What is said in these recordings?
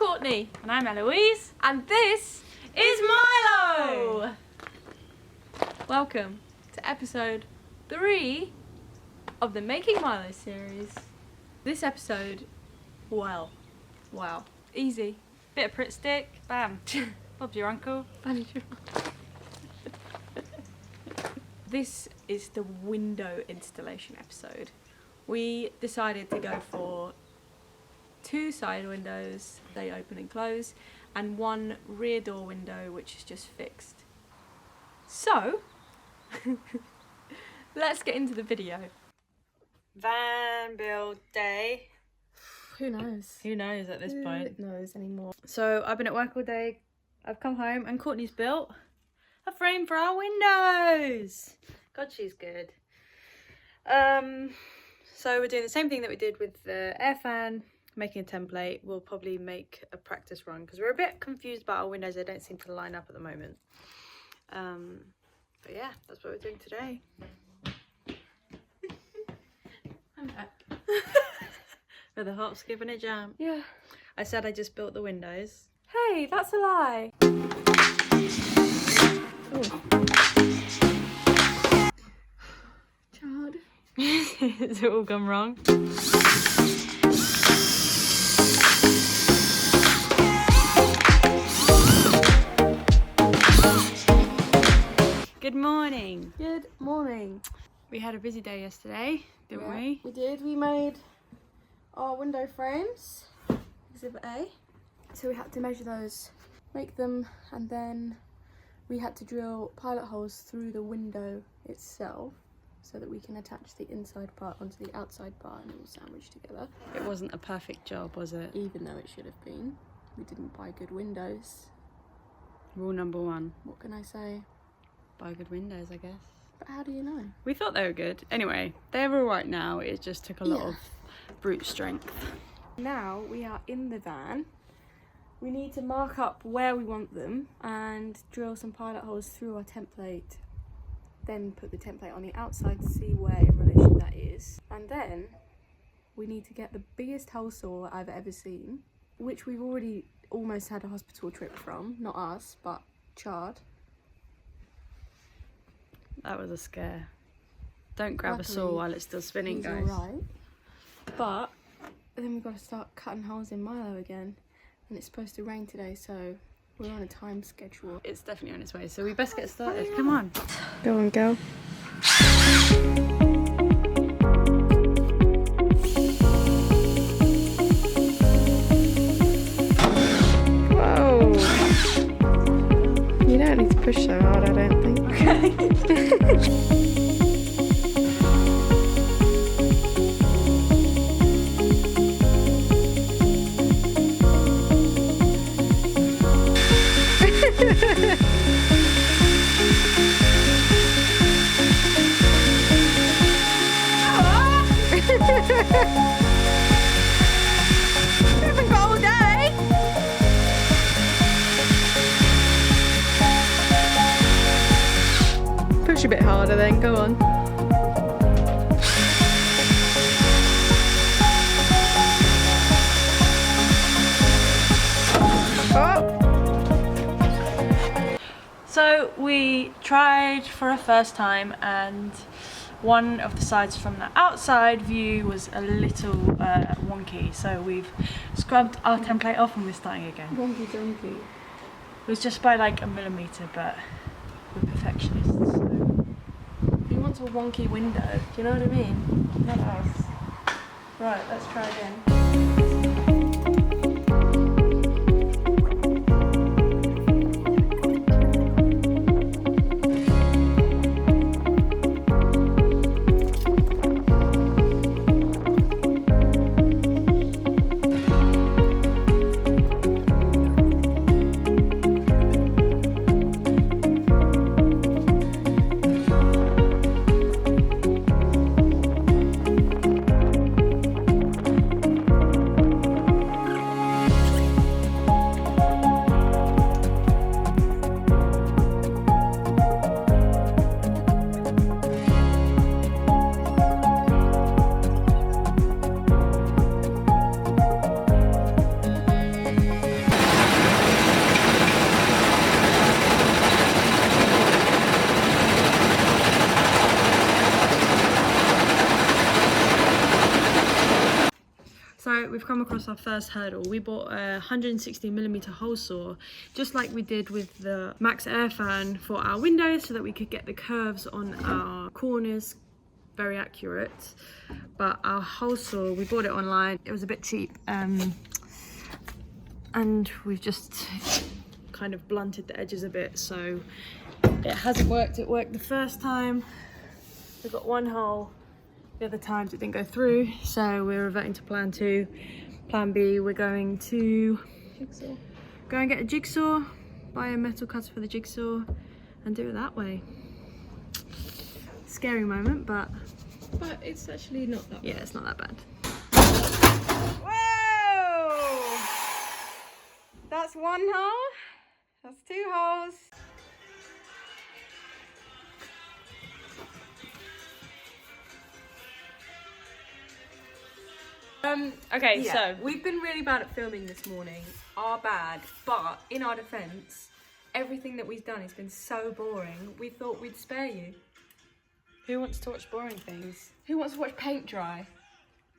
Courtney. And I'm Eloise. And this is Milo! Welcome to episode 3 of the Making Milo series. This episode, wow, easy. Bit of Pritt stick, bam. Bob's your uncle. This is the window installation episode. We decided to go for 2 side windows, they open and close, and 1 rear door window which is just fixed. So, let's get into the video. Van build day. Who knows? Who knows at this point? Who knows anymore? So I've been at work all day. I've come home and Courtney's built a frame for our windows. God, she's good. So we're doing the same thing that we did with the air fan, making a template. We'll probably make a practice run because we're a bit confused about our windows. They don't seem to line up at the moment. But yeah, that's what we're doing today. I'm back. With a hop, skip and a jump. Yeah. I said I just built the windows. Hey, that's a lie. Child. Has it all gone wrong? Good morning. Good morning. We had a busy day yesterday, didn't we? We did. We made our window frames, Exhibit A. So we had to measure those, make them, and then we had to drill pilot holes through the window itself so that we can attach the inside part onto the outside part and it will sandwich together. It wasn't a perfect job, was it? Even though it should have been. We didn't buy good windows. Rule number 1. What can I say? Buy good windows, I guess. But how do you know? We thought they were good. Anyway, they're all right now. It just took a lot of brute strength. Now we are in the van. We need to mark up where we want them and drill some pilot holes through our template. Then put the template on the outside to see where in relation that is. And then we need to get the biggest hole saw I've ever seen, which we've already almost had a hospital trip from. Not us, but Chard. That was a scare. Don't grab Luckily, a saw while it's still spinning, he's guys. alright. But then we've got to start cutting holes in Milo again. And it's supposed to rain today, so we're on a time schedule. It's definitely on its way, so we best get started. Come on. Go on, girl. Whoa! You don't need to push so hard, I don't think. Okay. Haven't got all day. Push a bit harder then, go on. Oh. So we tried for a first time and one of the sides from the outside view was a little wonky, so we've scrubbed our template off and we're starting again. Wonky donkey. It was just by like a millimetre, but we're perfectionists, so. He wants a wonky window, do you know what I mean? Not us. Right, let's try again. we've come across our first hurdle. We bought a 160mm hole saw, just like we did with the Max Air fan for our windows, so that we could get the curves on our corners very accurate. But our hole saw, we bought it online. It was a bit cheap, and we've just kind of blunted the edges a bit, so it hasn't worked. It worked the first time. We got one hole. The other times it didn't go through, so we're reverting to plan 2. Plan B, we're going to go and get a jigsaw, buy a metal cutter for the jigsaw, and do it that way. Scary moment, but it's actually not that bad. Yeah, it's not that bad. Whoa! That's one hole. That's 2 holes. Okay, Yeah, so we've been really bad at filming this morning. Our bad, but in our defence, everything that we've done has been so boring. We thought we'd spare you. who wants to watch boring things? Who wants to watch paint dry?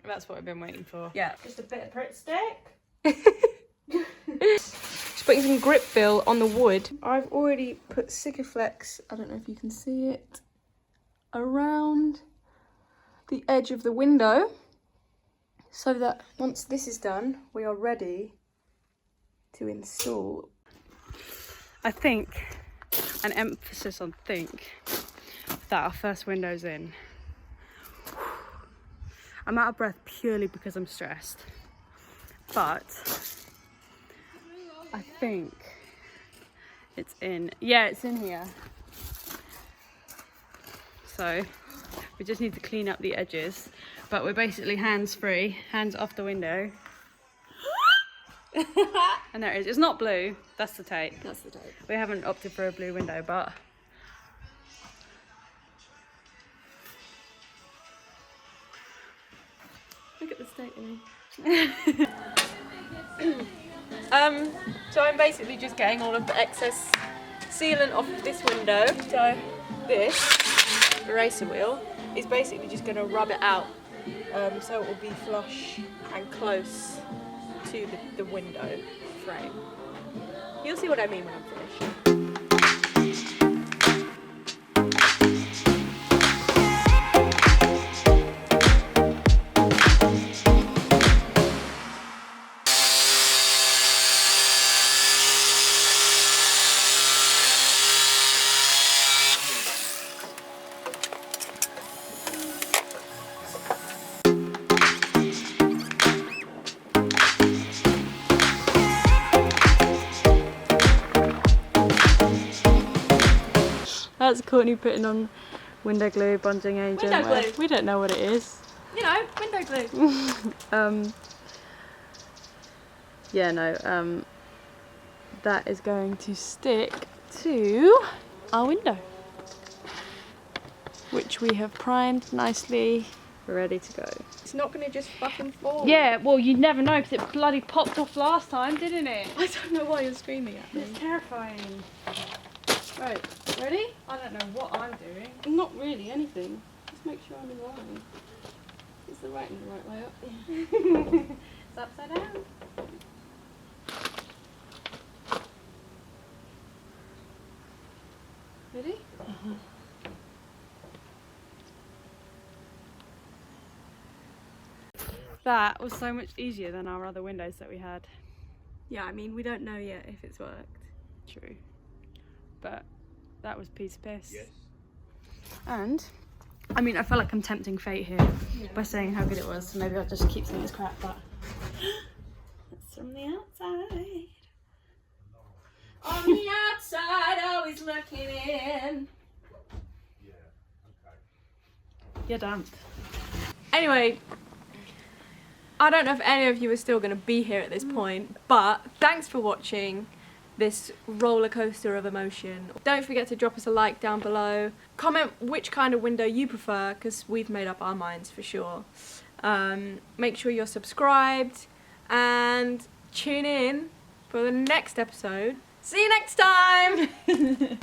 That's what I've been waiting for. Yeah. Just a bit of Pritt stick. Just putting some grip fill on the wood. I've already put Sikaflex, I don't know if you can see it, around the edge of the window, so that once this is done, we are ready to install. I think, an emphasis on think, that our first window's in. I'm out of breath purely because I'm stressed, but I think it's in. Yeah, it's in here. So we just need to clean up the edges, but we're basically hands free, hands off the window. And there it is. It's not blue, that's the tape. That's the tape. We haven't opted for a blue window, but Look at the state in So I'm basically just getting all of the excess sealant off of this window. So this eraser wheel is basically just going to rub it out, so it will be flush and close to the window frame. You'll see what I mean when I'm finished. that's Courtney putting on window glue, bonding agent. Window glue. We don't know what it is. You know, window glue. Yeah, no, that is going to stick to our window, which we have primed nicely. We're ready to go. It's not going to just fucking fall. Yeah, well, you'd never know because it bloody popped off last time, didn't it? I don't know why you're screaming at me. It's terrifying. Right, ready? I don't know what I'm doing. Not really anything. Just make sure I'm in line. Is the writing the right way up? It's upside down. Ready? That was so much easier than our other windows that we had. Yeah, I mean, we don't know yet if it's worked. True. But that was piece of piss. Yes. And, I mean, I feel like I'm tempting fate here by saying how good it was, so maybe I'll just keep saying it's crap, but it's from the outside. On the outside, always looking in. Yeah. Okay. You're damped. Anyway, I don't know if any of you are still going to be here at this point, but thanks for watching this roller coaster of emotion. Don't forget to drop us a like down below. Comment which kind of window you prefer, because we've made up our minds for sure. Make sure you're subscribed and tune in for the next episode. See you next time!